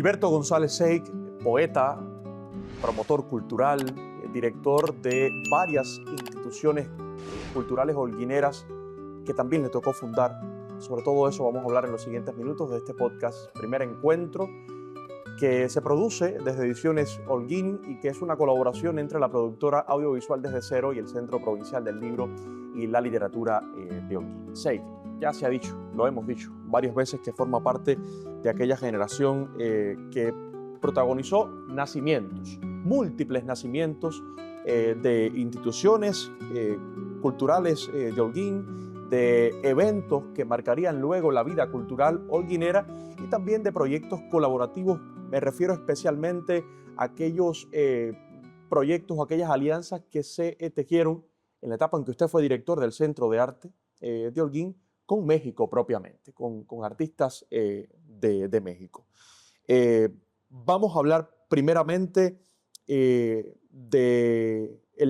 Gilberto González Seig, poeta, promotor cultural, director de varias instituciones culturales holguineras que también le tocó fundar. Sobre todo eso vamos a hablar en los siguientes minutos de este podcast Primer Encuentro, que se produce desde Ediciones Holguín y que es una colaboración entre la productora audiovisual Desde Cero y el Centro Provincial del Libro y la Literatura de Holguín. Seig, ya se ha dicho, lo hemos dicho varias veces, que forma parte de aquella generación que protagonizó nacimientos, múltiples nacimientos de instituciones culturales de Holguín, de eventos que marcarían luego la vida cultural holguinera y también de proyectos colaborativos. Me refiero especialmente a aquellos proyectos o aquellas alianzas que se tejieron en la etapa en que usted fue director del Centro de Arte de Holguín con México propiamente, con artistas de México. Vamos a hablar primeramente del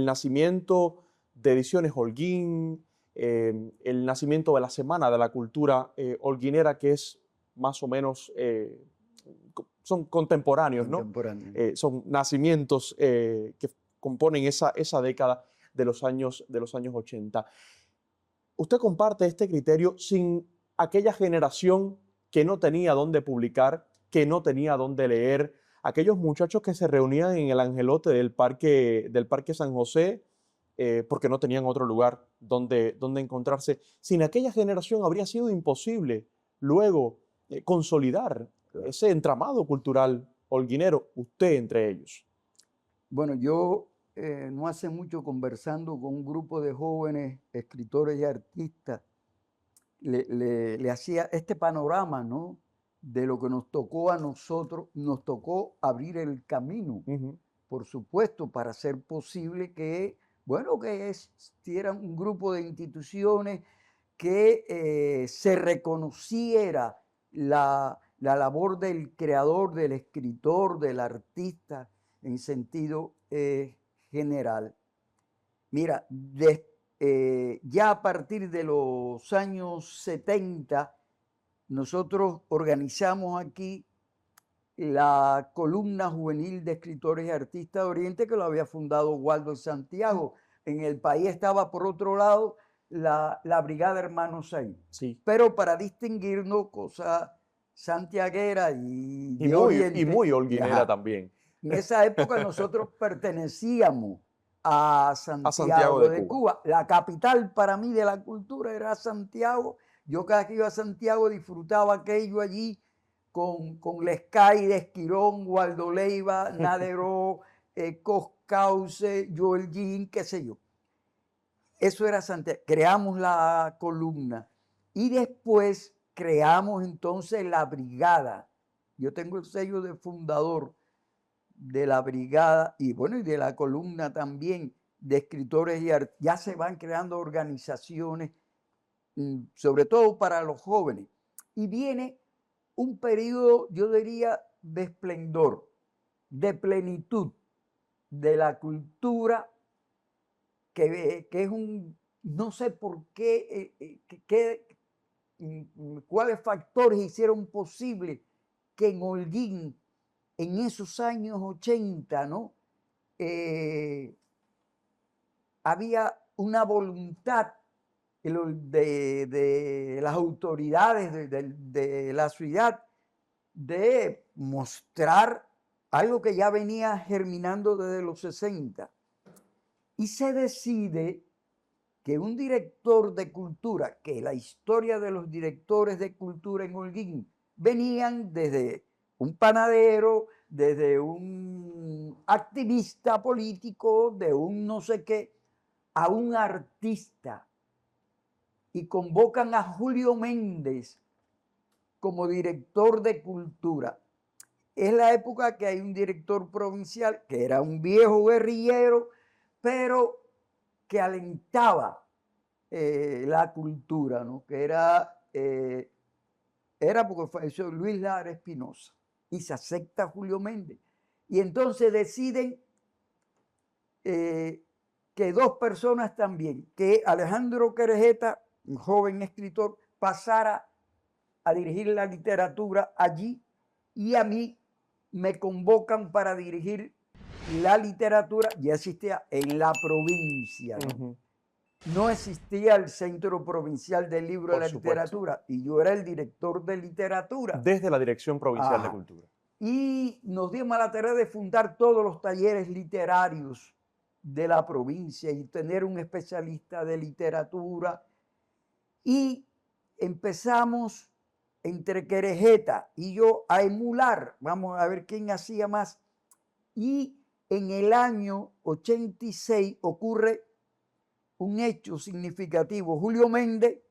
nacimiento de Ediciones Holguín, el nacimiento de la Semana de la Cultura holguinera, que es más o menos, son contemporáneos, ¿no? Son nacimientos que componen esa década de los años 80. Usted comparte este criterio sin aquella generación que no tenía dónde publicar, que no tenía dónde leer, aquellos muchachos que se reunían en el angelote del Parque San José porque no tenían otro lugar donde encontrarse. Sin aquella generación habría sido imposible luego consolidar ese entramado cultural holguinero, usted entre ellos. Bueno, yo no hace mucho, conversando con un grupo de jóvenes escritores y artistas, le hacía este panorama, ¿no?, de lo que nos tocó a nosotros. Nos tocó abrir el camino, por supuesto, para hacer posible que, bueno, que existieran un grupo de instituciones que se reconociera la labor del creador, del escritor, del artista en sentido general. Mira, ya a partir de los años 70, nosotros organizamos aquí la Columna Juvenil de Escritores y Artistas de Oriente, que lo había fundado Waldo Santiago. En el país estaba, por otro lado, la Brigada Hermanos Seig. Sí. Pero para distinguirnos, cosa santiaguera y de Oriente. Y muy holguinera también. En esa época nosotros pertenecíamos a Santiago de Cuba. La capital para mí de la cultura era Santiago. Yo cada que iba a Santiago disfrutaba aquello allí con Lescay de Esquirón, Waldo Leiva, Naderó, Coscauce, Joel Gin, qué sé yo. Eso era Santiago. Creamos la columna y después creamos entonces la brigada. Yo tengo el sello de fundador de la brigada y bueno, y de la columna también de escritores y ya se van creando organizaciones, sobre todo para los jóvenes. Y viene un periodo, yo diría, de esplendor, de plenitud de la cultura, que es un, no sé por qué, cuáles factores hicieron posible que en Holguín, en esos años 80, ¿no?, había una voluntad de las autoridades de la ciudad de mostrar algo que ya venía germinando desde los 60. Y se decide que un director de cultura, que la historia de los directores de cultura en Holguín venían desde un panadero, desde un activista político, de un no sé qué, a un artista, y convocan a Julio Méndez como director de cultura. Es la época que hay un director provincial que era un viejo guerrillero, pero que alentaba la cultura, ¿no?, que era porque falleció Luis Lara Espinosa y se acepta Julio Méndez. Y entonces deciden que dos personas también, que Alejandro Querejeta, un joven escritor, pasara a dirigir la literatura allí, y a mí me convocan para dirigir la literatura, ya existía en la provincia, ¿no? No existía el Centro Provincial del Libro de la Literatura y yo era el director de literatura. Desde la Dirección Provincial de Cultura. Y nos dimos a la tarea de fundar todos los talleres literarios de la provincia y tener un especialista de literatura. Y empezamos entre Querejeta y yo a emular, vamos a ver quién hacía más. Y en el año 86 ocurre un hecho significativo. Julio Méndez,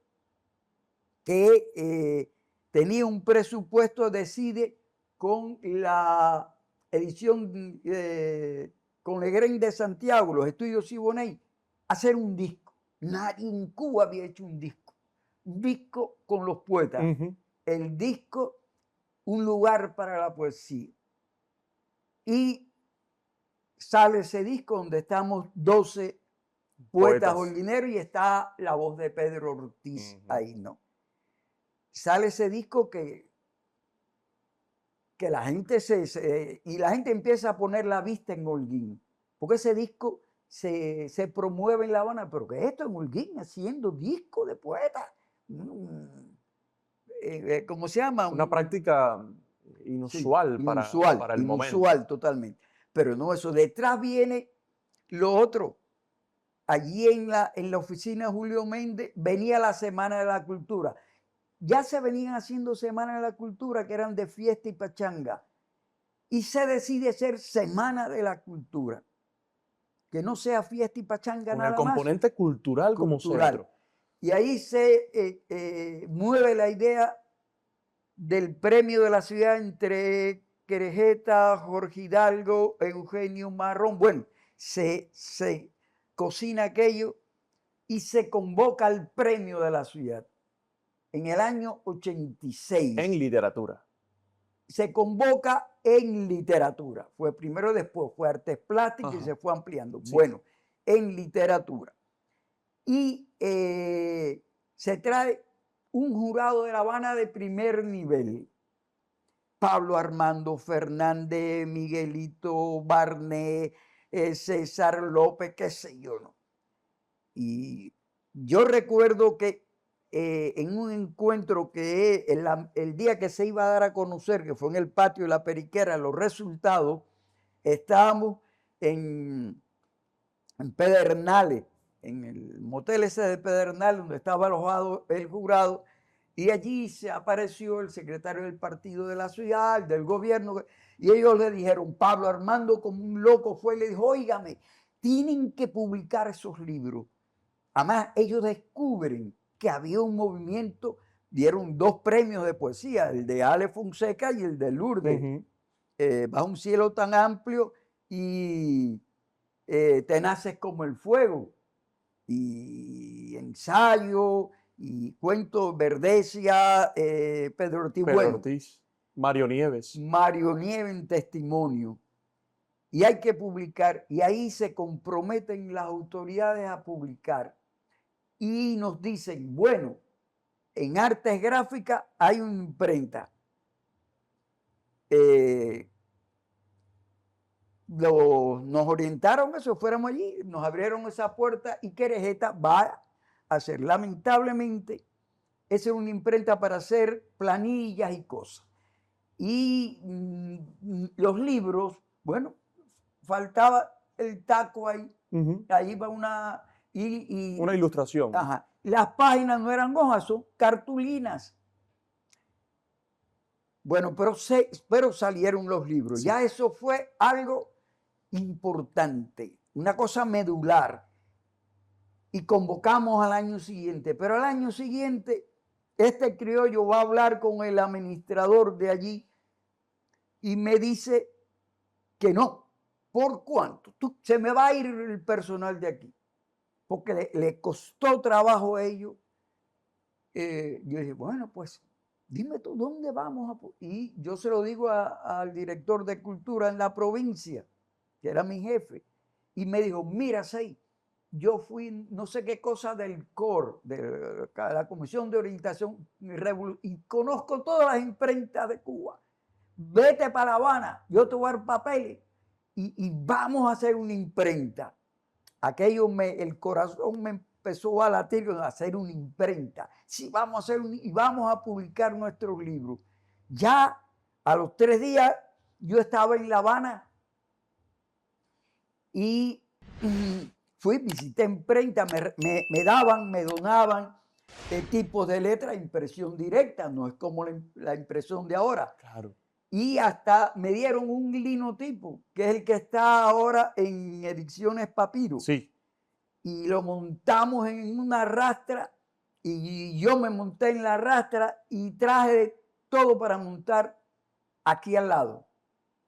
que tenía un presupuesto, decide con la edición con Legrand de Santiago, los estudios Siboney, hacer un disco. Nadie en Cuba había hecho un disco con los poetas. El disco, un lugar para la poesía. Y sale ese disco donde estamos 12 poetas holguineros y está la voz de Pedro Ortiz ahí, ¿no? Sale ese disco que la gente y la gente empieza a poner la vista en Holguín, porque ese disco se promueve en La Habana, pero ¿qué es esto en Holguín haciendo disco de poetas? ¿Cómo se llama? Una práctica inusual, sí, para el momento. Inusual totalmente. Pero no, eso detrás viene lo otro. Allí en la oficina de Julio Méndez venía la Semana de la Cultura. Ya se venían haciendo Semanas de la Cultura que eran de fiesta y pachanga. Y se decide hacer Semana de la Cultura. Que no sea fiesta y pachanga nada más. Con el componente cultural como centro. Y ahí se mueve la idea del premio de la ciudad entre Querejeta, Jorge Hidalgo, Eugenio Marrón. Bueno, se cocina aquello y se convoca al premio de la ciudad. En el año 86. En literatura. Se convoca en literatura. Fue primero, después fue artes plásticas y se fue ampliando. Sí. Bueno, en literatura. Y se trae un jurado de La Habana de primer nivel. Pablo Armando Fernández, Miguelito Barné, César López, qué sé yo, ¿no? Y yo recuerdo que en un encuentro que el día que se iba a dar a conocer, que fue en el patio de la Periquera, los resultados, estábamos en Pedernales, en el motel ese de Pedernales, donde estaba alojado el jurado, y allí se apareció el secretario del partido de la ciudad, del gobierno, y ellos le dijeron, Pablo Armando como un loco fue y le dijo, óigame, tienen que publicar esos libros. Además, ellos descubren que había un movimiento, dieron 2 premios de poesía, el de Ale Fonseca y el de Lourdes, Bajo un cielo tan amplio y Tenaces como el fuego, y ensayo, y cuentos, Verdesia, Pedro Ortiz. Pedro Ortiz, Mario Nieves. Mario Nieves en testimonio. Y hay que publicar, y ahí se comprometen las autoridades a publicar. Y nos dicen, bueno, en artes gráficas hay una imprenta. Nos orientaron a eso, fuéramos allí, nos abrieron esa puerta y Querejeta va a hacer. Lamentablemente, esa es una imprenta para hacer planillas y cosas. Y los libros, bueno, faltaba el taco ahí. Ahí va una ilustración. Ajá. Las páginas no eran hojas, son cartulinas. Bueno, pero salieron los libros. Sí. Ya eso fue algo importante, una cosa medular. Y convocamos al año siguiente. Pero al año siguiente, este criollo va a hablar con el administrador de allí y me dice que no. ¿Por cuánto? Se me va a ir el personal de aquí. Porque le costó trabajo a ellos. Yo dije, bueno, pues dime tú, ¿dónde vamos? Y yo se lo digo al director de cultura en la provincia, que era mi jefe, y me dijo, mira, Sei, yo fui no sé qué cosa del COR, de la Comisión de Orientación y conozco todas las imprentas de Cuba. vete para La Habana, yo te voy a dar papeles y vamos a hacer una imprenta. Aquello el corazón me empezó a latir a hacer una imprenta. Sí, vamos a hacer y vamos a publicar nuestros libros. Ya a los 3 días yo estaba en La Habana y visité imprenta, me donaban tipos de letra, impresión directa, no es como la impresión de ahora. Claro. Y hasta me dieron un linotipo, que es el que está ahora en Ediciones Papiro. Sí. Y lo montamos en una rastra, y yo me monté en la rastra y traje todo para montar aquí al lado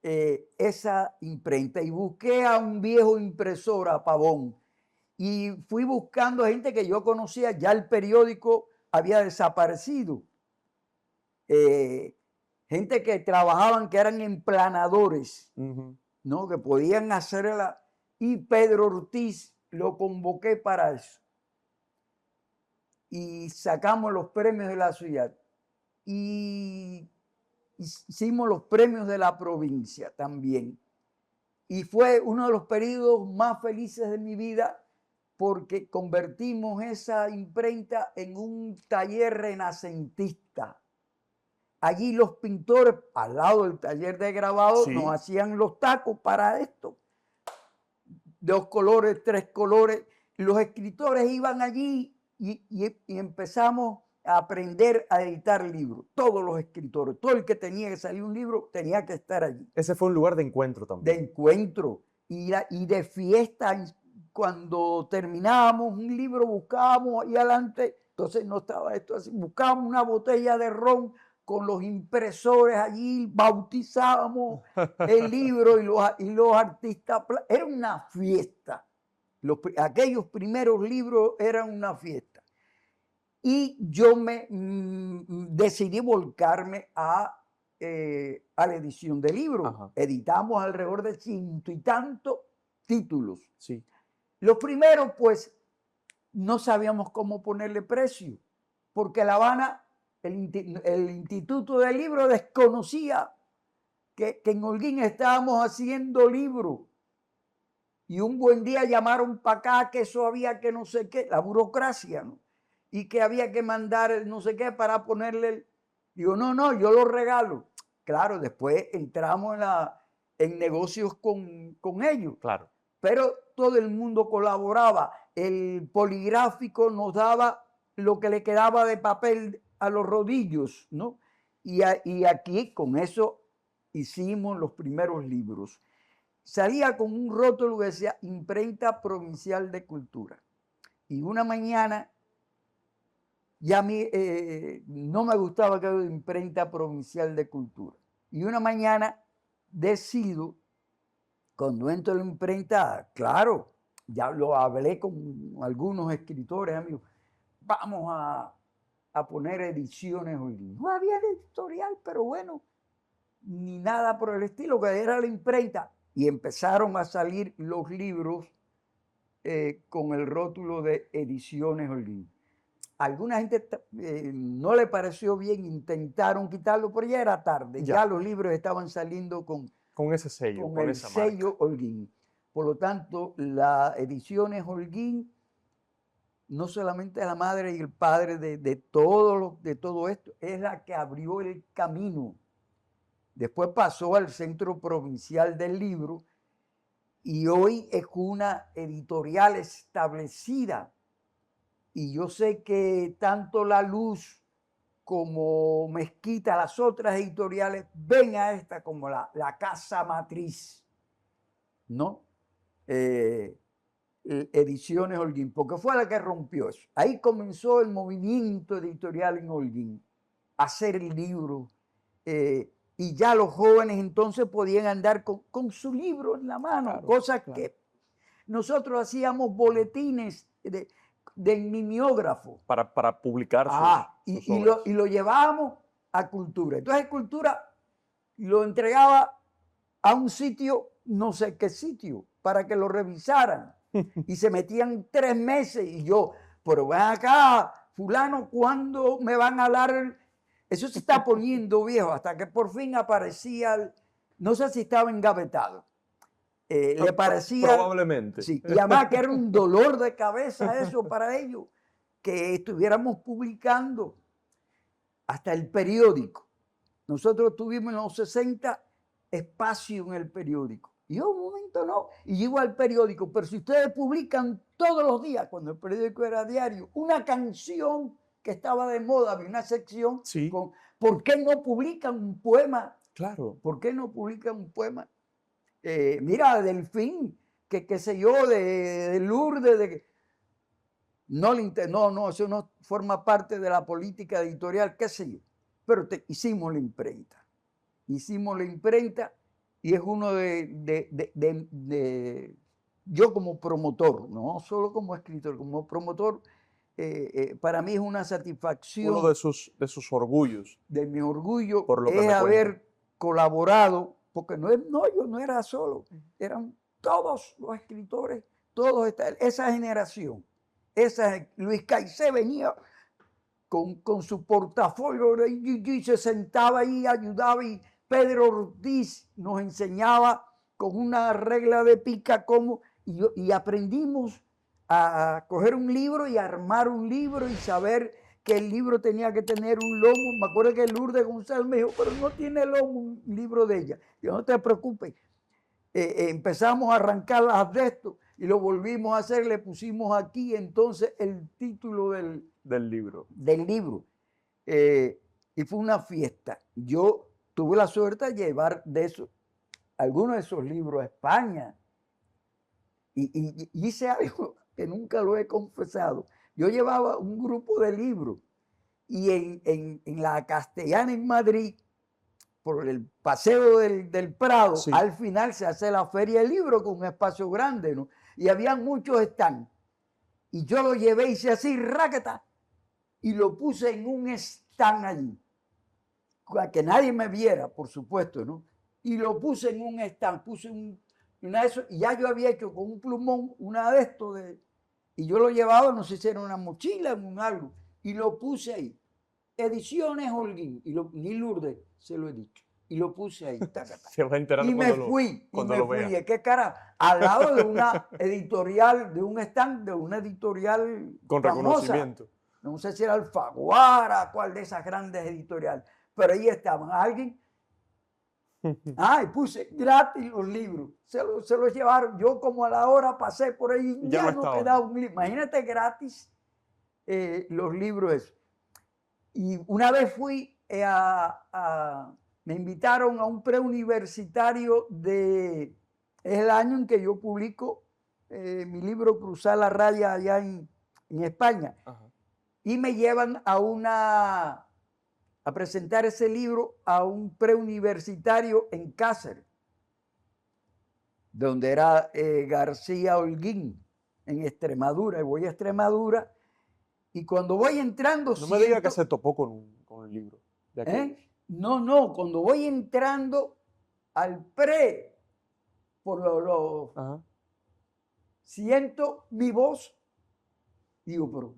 esa imprenta. Y busqué a un viejo impresor, a Pavón, y fui buscando gente que yo conocía, ya el periódico había desaparecido. Gente que trabajaban, que eran emplanadores, ¿no? Que podían hacerla. Y Pedro Ortiz lo convoqué para eso. Y sacamos los premios de la ciudad. Y hicimos los premios de la provincia también. Y fue uno de los periodos más felices de mi vida, porque convertimos esa imprenta en un taller renacentista. Allí los pintores, al lado del taller de grabado, nos hacían los tacos para esto. 2 colores, 3 colores. Los escritores iban allí y empezamos a aprender a editar libros. Todos los escritores, todo el que tenía que salir un libro, tenía que estar allí. Ese fue un lugar de encuentro también. De encuentro y de fiesta. Cuando terminábamos un libro, buscábamos ahí adelante, entonces no estaba esto así, buscábamos una botella de ron con los impresores allí, bautizábamos el libro y los artistas. Era una fiesta. Aquellos primeros libros eran una fiesta. Y yo decidí volcarme a la edición de libros. Ajá. Editamos alrededor de 100 y tantos títulos. Sí. Los primeros, pues, no sabíamos cómo ponerle precio, porque La Habana, el Instituto del Libro desconocía que en Holguín estábamos haciendo libros. Y un buen día llamaron para acá que eso había que no sé qué, la burocracia, ¿no? Y que había que mandar no sé qué para ponerle. Digo, no, yo lo regalo. Claro, después entramos en negocios con ellos. Claro. Pero todo el mundo colaboraba. El poligráfico nos daba lo que le quedaba de papel a los rodillos, ¿no? Y aquí con eso hicimos los primeros libros. Salía con un rótulo que decía Imprenta Provincial de Cultura. Y una mañana, ya a mí no me gustaba que era Imprenta Provincial de Cultura. Y una mañana decido, cuando entro en la imprenta, claro, ya lo hablé con algunos escritores, amigos, vamos a poner ediciones hoy. No había editorial, pero bueno, ni nada por el estilo, que era la imprenta. Y empezaron a salir los libros con el rótulo de Ediciones Holguín. Alguna gente no le pareció bien, intentaron quitarlo, pero ya era tarde. Ya los libros estaban saliendo con ese sello, con el sello Holguín. Por lo tanto, la Ediciones Holguín no solamente es la madre y el padre de todo esto, es la que abrió el camino. Después pasó al Centro Provincial del Libro y hoy es una editorial establecida. Y yo sé que tanto La Luz como Mezquita, las otras editoriales, ven a esta como la casa matriz, ¿no? Ediciones Holguín, porque fue la que rompió eso. Ahí comenzó el movimiento editorial en Holguín, hacer libros, y ya los jóvenes entonces podían andar con su libro en la mano, claro, cosas claro. Que nosotros hacíamos boletines de mimeógrafo. Para publicar sus obras. Y lo llevábamos a Cultura. Entonces Cultura lo entregaba a un sitio, no sé qué sitio, para que lo revisaran. Y se metían 3 meses y yo, pero ven acá, fulano, ¿cuándo me van a dar Eso se está poniendo viejo hasta que por fin aparecía, no sé si estaba engavetado. Le parecía... Probablemente. Sí, y además que era un dolor de cabeza eso para ellos, que estuviéramos publicando hasta el periódico. Nosotros tuvimos en los 60 espacio en el periódico. Y yo un momento no, y llego al periódico, pero si ustedes publican todos los días, cuando el periódico era diario, una canción que estaba de moda, había una sección Sí. con ¿por qué no publican un poema? Claro. ¿Por qué no publican un poema? Mira, Delfín, que qué sé yo, de Lourdes, no, eso no forma parte de la política editorial, qué sé yo. Pero hicimos la imprenta. Hicimos la imprenta y es uno yo como promotor, no solo como escritor, como promotor, para mí es una satisfacción. Uno de sus orgullos. De mi orgullo por lo que es me haber colaborado, porque yo no era solo, eran todos los escritores, todos esa generación. Luis Caicé venía con su portafolio y se sentaba ahí, ayudaba, y Pedro Ortiz nos enseñaba con una regla de pica cómo, y aprendimos a coger un libro y armar un libro y saber que el libro tenía que tener un lomo. Me acuerdo que Lourdes González me dijo, pero no tiene lomo un libro de ella. Yo, no te preocupes. Empezamos a arrancar las de esto y lo volvimos a hacer, le pusimos aquí entonces el título del libro. Y fue una fiesta. Yo tuve la suerte de llevar algunos de esos libros a España. Y hice algo que nunca lo he confesado. Yo llevaba un grupo de libros y en la Castellana en Madrid, por el paseo del Prado, sí, al final se hace la feria del libro con un espacio grande, ¿no? Y había muchos stands. Y yo lo llevé, hice así, ráqueta, y lo puse en un stand allí. Que nadie me viera, por supuesto, ¿no? Y lo puse en un stand, puse una de esos, y ya yo había hecho con un plumón una de estos, y yo lo llevaba, no sé si era una mochila o un algo, y lo puse ahí. Ediciones Holguín, ni Lourdes se lo he dicho, y lo puse ahí. Se va a enterar y me fui, ¿qué cara? Al lado de una editorial, de un stand, de una editorial con famosa. Reconocimiento. No sé si era Alfaguara, cuál de esas grandes editoriales, pero ahí estaban. Alguien, y puse gratis los libros, se los llevaron. Yo como a la hora pasé por ahí, ya no quedaba un libro. Imagínate gratis los libros esos. Y una vez fui me invitaron a un preuniversitario es el año en que yo publico mi libro Cruzar la Raya allá en España. Ajá. Y me llevan a presentar ese libro a un preuniversitario en Cáceres, donde era García Holguín, en Extremadura. Y voy a Extremadura. Y cuando voy entrando... No me diga que se topó con el libro. No, cuando voy entrando al siento mi voz, digo, pero...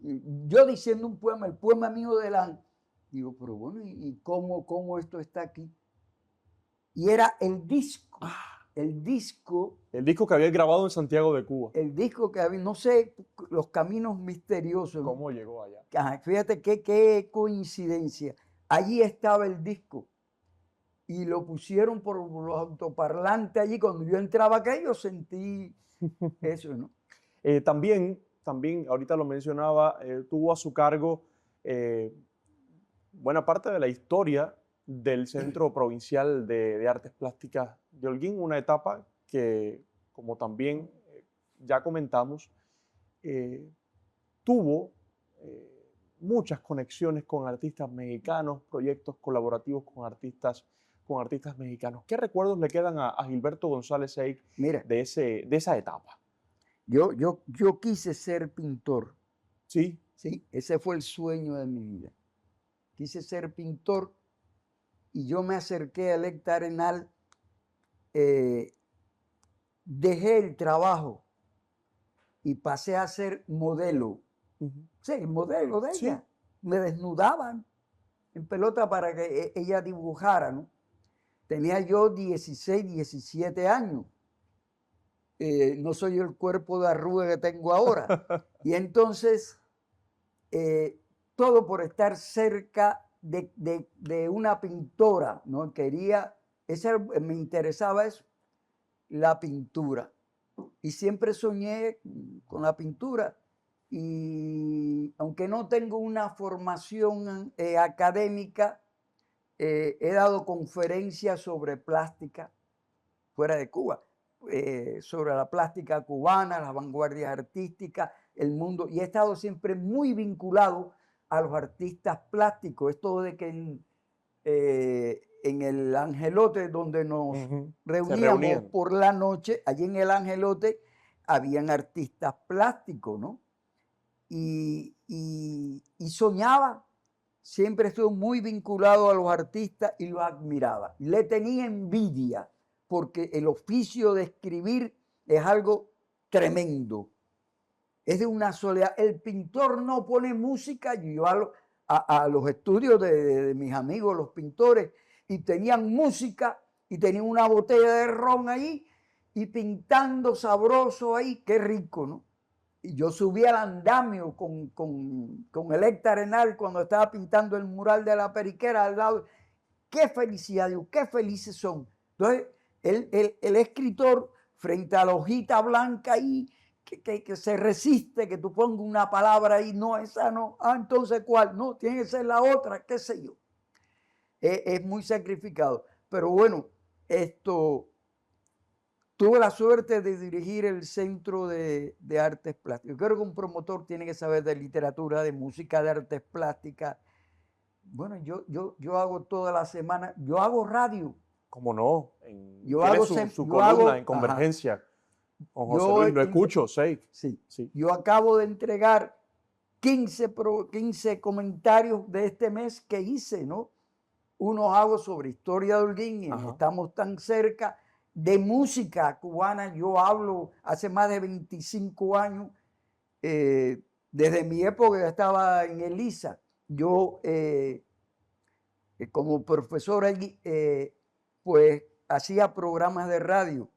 Yo diciendo un poema, el poema mío delante, digo, pero bueno, ¿y cómo esto está aquí? Y era el disco. El disco que había grabado en Santiago de Cuba. El disco que había, no sé, Los Caminos Misteriosos. ¿Cómo llegó allá? Fíjate qué coincidencia. Allí estaba el disco. Y lo pusieron por los autoparlantes allí. Cuando yo entraba aquello, sentí eso, ¿no? También, ahorita lo mencionaba, tuvo a su cargo buena parte de la historia del Centro Provincial de Artes Plásticas de Holguín, una etapa que, como también ya comentamos, tuvo muchas conexiones con artistas mexicanos, proyectos colaborativos con artistas mexicanos. ¿Qué recuerdos le quedan a Gilberto González Eyck de esa etapa? Yo quise ser pintor. Sí. Sí, ese fue el sueño de mi vida. Quise ser pintor y yo me acerqué a Electa Arenal. Dejé el trabajo y pasé a ser modelo. Sí, el modelo de ella. me desnudaban en pelota para que ella dibujara, ¿no? Tenía yo 16, 17 años. No soy el cuerpo de arruga que tengo ahora. Y entonces, todo por estar cerca de una pintora, ¿no? Me interesaba eso, la pintura. Y siempre soñé con la pintura. Y aunque no tengo una formación académica, he dado conferencias sobre plástica fuera de Cuba, sobre la plástica cubana, las vanguardias artísticas, el mundo, y he estado siempre muy vinculado a los artistas plásticos. Esto de que en el Angelote, donde nos reuníamos por la noche, allí en el Angelote habían artistas plásticos, ¿no? Y soñaba, siempre estuve muy vinculado a los artistas y los admiraba. Le tenía envidia porque el oficio de escribir es algo tremendo. Es de una soledad. El pintor no pone música. Yo iba a los estudios de mis amigos, los pintores, y tenían música y tenían una botella de ron ahí y pintando sabroso ahí. Qué rico, ¿no? Y yo subí al andamio con Electa Arenal cuando estaba pintando el mural de la Periquera al lado. ¡Qué felicidad! Digo, ¡qué felices son! Entonces, el escritor, frente a la hojita blanca ahí, que se resiste, que tú pongas una palabra ahí, no, esa no, entonces ¿cuál? No, tiene que ser la otra, qué sé yo. Es muy sacrificado. Pero bueno, tuve la suerte de dirigir el Centro de Artes Plásticas. Creo que un promotor tiene que saber de literatura, de música, de artes plásticas. Bueno, yo hago toda la semana, yo hago radio. ¿Cómo no? Tiene su columna en Convergencia. Con José Luis, lo escucho, sí. Yo acabo de entregar 15 comentarios de este mes que hice, ¿no? Unos hago sobre historia de Holguín, estamos tan cerca. De música cubana yo hablo hace más de 25 años. Desde mi época que estaba en ELISA, yo como profesor allí, pues hacía programas de radio.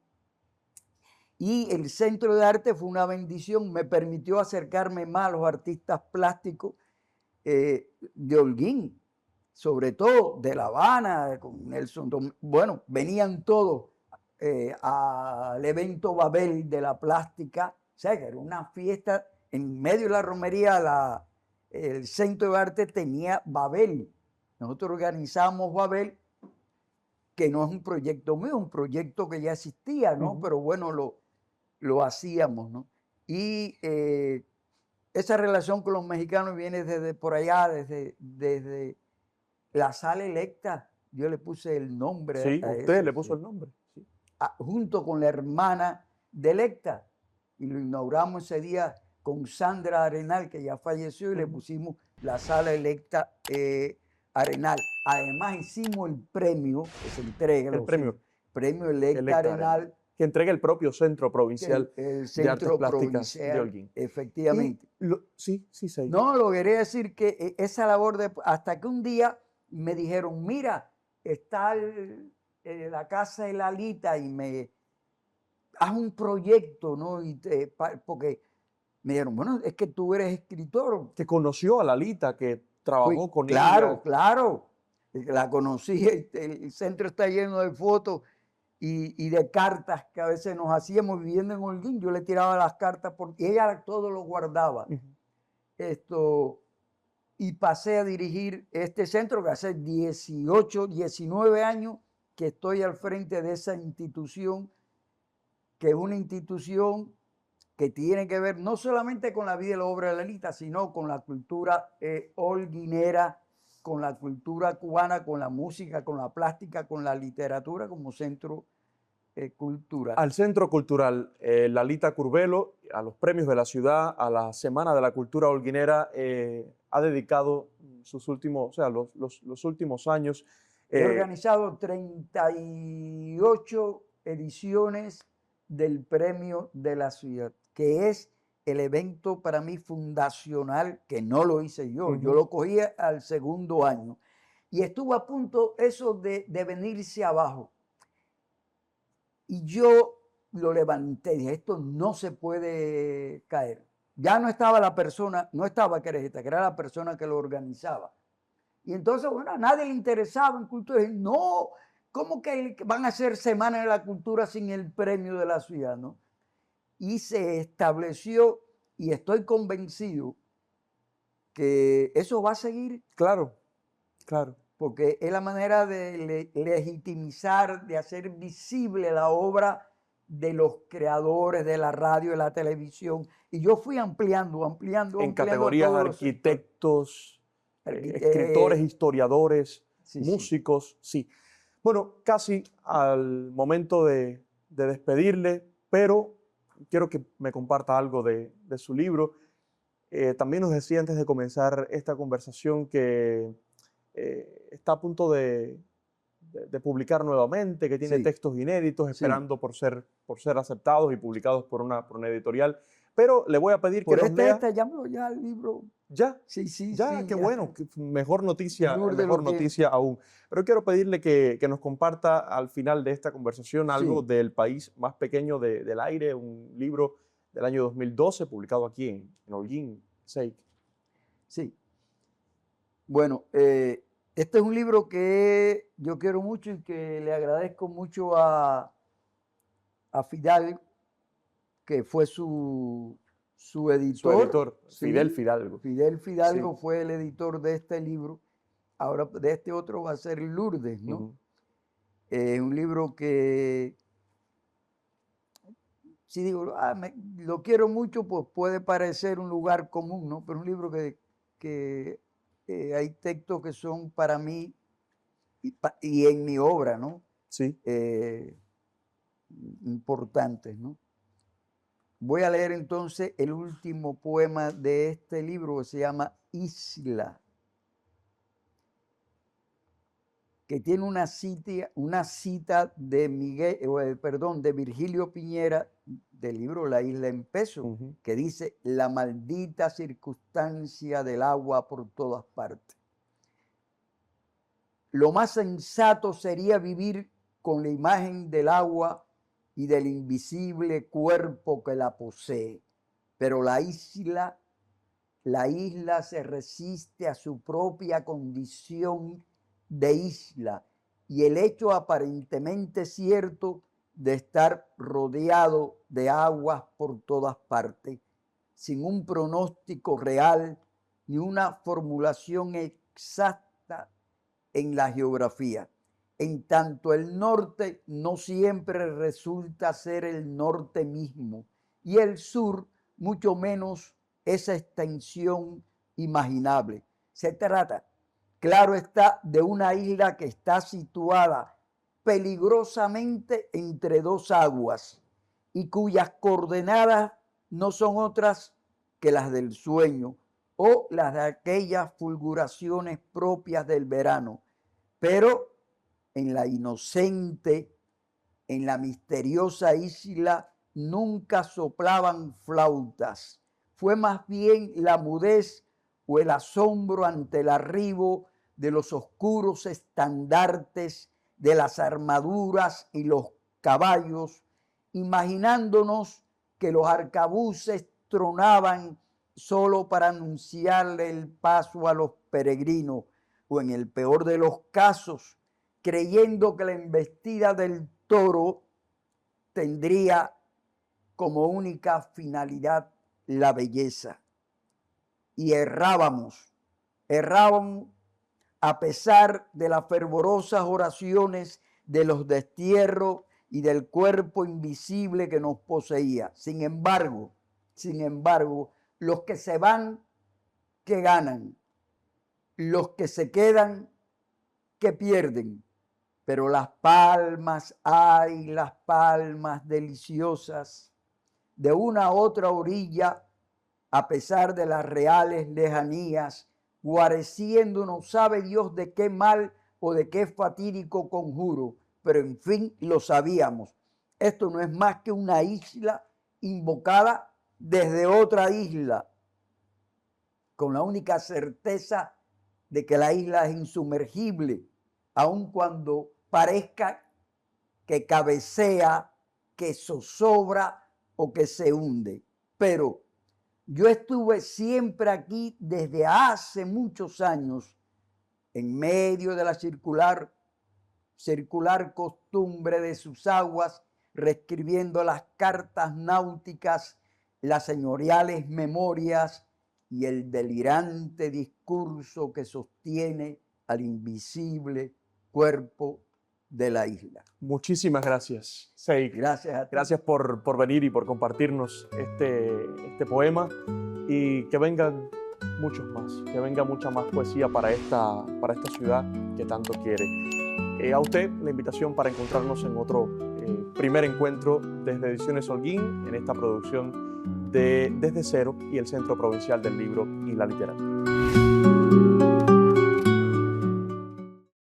Y el Centro de Arte fue una bendición, me permitió acercarme más a los artistas plásticos de Holguín, sobre todo de La Habana, con Nelson. Bueno, venían todos al evento Babel de la plástica, o sea, que era una fiesta en medio de la romería. El Centro de Arte tenía Babel. Nosotros organizamos Babel, que no es un proyecto mío, es un proyecto que ya existía, ¿no? Pero bueno, lo hacíamos, ¿no? Y esa relación con los mexicanos viene desde por allá, desde la Sala Electa. Yo le puse el nombre. Sí, usted le puso el nombre. Sí. Junto con la hermana de Electa. Y lo inauguramos ese día con Sandra Arenal, que ya falleció, y le pusimos la Sala Electa Arenal. Además hicimos el premio que se entrega. El premio Electa Arenal. Que entrega el propio Centro Provincial de Artes Plásticas de Holguín. Efectivamente. Sí. No, lo quería decir que esa labor hasta que un día me dijeron, mira, está la casa de Lalita y haz un proyecto, ¿no? Porque me dijeron, bueno, es que tú eres escritor. ¿Te conoció a Lalita que trabajó con ella? Claro. La conocí, el centro está lleno de fotos y de cartas que a veces nos hacíamos viviendo en Holguín. Yo le tiraba las cartas porque ella todo lo guardaba. Y pasé a dirigir este centro que hace 18, 19 años que estoy al frente de esa institución, que es una institución que tiene que ver no solamente con la vida y la obra de Lalita, sino con la cultura holguinera, con la cultura cubana, con la música, con la plástica, con la literatura como centro cultural. Al Centro Cultural Lalita Curbelo, a los premios de la ciudad, a la Semana de la Cultura Holguinera, ha dedicado sus últimos, los últimos años. He organizado 38 ediciones del premio de la ciudad, que es el evento para mí fundacional, que no lo hice yo lo cogí al segundo año. Y estuvo a punto eso de venirse abajo. Y yo lo levanté y dije, esto no se puede caer. Ya no estaba la persona, no estaba Querejeta, que era la persona que lo organizaba. Y entonces, bueno, a nadie le interesaba en cultura. Y dije, no, ¿cómo que van a hacer Semana de la Cultura sin el premio de la ciudad, no? Y se estableció, y estoy convencido que eso va a seguir. Claro, claro. Porque es la manera de legitimizar, de hacer visible la obra de los creadores de la radio, de la televisión. Y yo fui ampliando. En categorías arquitectos, escritores, historiadores, músicos, sí. Bueno, casi al momento de despedirle, pero quiero que me comparta algo de su libro. También nos decía antes de comenzar esta conversación que está a punto de publicar nuevamente, que tiene textos inéditos, esperando por ser aceptados y publicados por una editorial. Pero le voy a pedir que nos lea... ya el libro. ¿Ya? Sí. Ya, qué bueno. Mejor noticia aún. Pero quiero pedirle que nos comparta al final de esta conversación algo del país más pequeño del aire, un libro del año 2012, publicado aquí en Holguín, SEIC. Sí. Bueno, este es un libro que yo quiero mucho y que le agradezco mucho a Fidalgo, que fue su editor. Su editor, Fidel Fidalgo. Fidel Fidalgo fue el editor de este libro. Ahora de este otro va a ser Lourdes, ¿no? Es un libro que, si digo, lo quiero mucho, pues puede parecer un lugar común, ¿no? Pero un libro que hay textos que son para mí y en mi obra, ¿no? Sí. Importantes, ¿no? Voy a leer entonces el último poema de este libro que se llama Isla, que tiene una cita de de Virgilio Piñera del libro La Isla en Peso, que dice: la maldita circunstancia del agua por todas partes. Lo más sensato sería vivir con la imagen del agua y del invisible cuerpo que la posee. Pero la isla se resiste a su propia condición de isla y el hecho aparentemente cierto de estar rodeado de aguas por todas partes, sin un pronóstico real ni una formulación exacta en la geografía. En tanto el norte no siempre resulta ser el norte mismo y el sur mucho menos esa extensión imaginable. Se trata, claro está, de una isla que está situada peligrosamente entre dos aguas y cuyas coordenadas no son otras que las del sueño o las de aquellas fulguraciones propias del verano. Pero en la inocente, en la misteriosa isla, nunca soplaban flautas. Fue más bien la mudez o el asombro ante el arribo de los oscuros estandartes, de las armaduras y los caballos, imaginándonos que los arcabuces tronaban solo para anunciarle el paso a los peregrinos, o en el peor de los casos, creyendo que la embestida del toro tendría como única finalidad la belleza. Y errábamos a pesar de las fervorosas oraciones de los destierros y del cuerpo invisible que nos poseía. Sin embargo, los que se van, que ganan, los que se quedan, que pierden. Pero las palmas, ay, las palmas deliciosas de una a otra orilla, a pesar de las reales lejanías, guareciéndonos sabe Dios de qué mal o de qué fatídico conjuro, pero en fin lo sabíamos. Esto no es más que una isla invocada desde otra isla, con la única certeza de que la isla es insumergible, aun cuando parezca que cabecea, que zozobra o que se hunde. Pero yo estuve siempre aquí desde hace muchos años, en medio de la circular costumbre de sus aguas, reescribiendo las cartas náuticas, las señoriales memorias y el delirante discurso que sostiene al invisible cuerpo de la isla. Muchísimas gracias, Seik. Gracias a ti. Gracias por venir y por compartirnos este poema, y que vengan muchos más, que venga mucha más poesía para esta ciudad que tanto quiere. A usted la invitación para encontrarnos en otro primer encuentro desde Ediciones Holguín, en esta producción de Desde Cero y el Centro Provincial del Libro y la Literatura.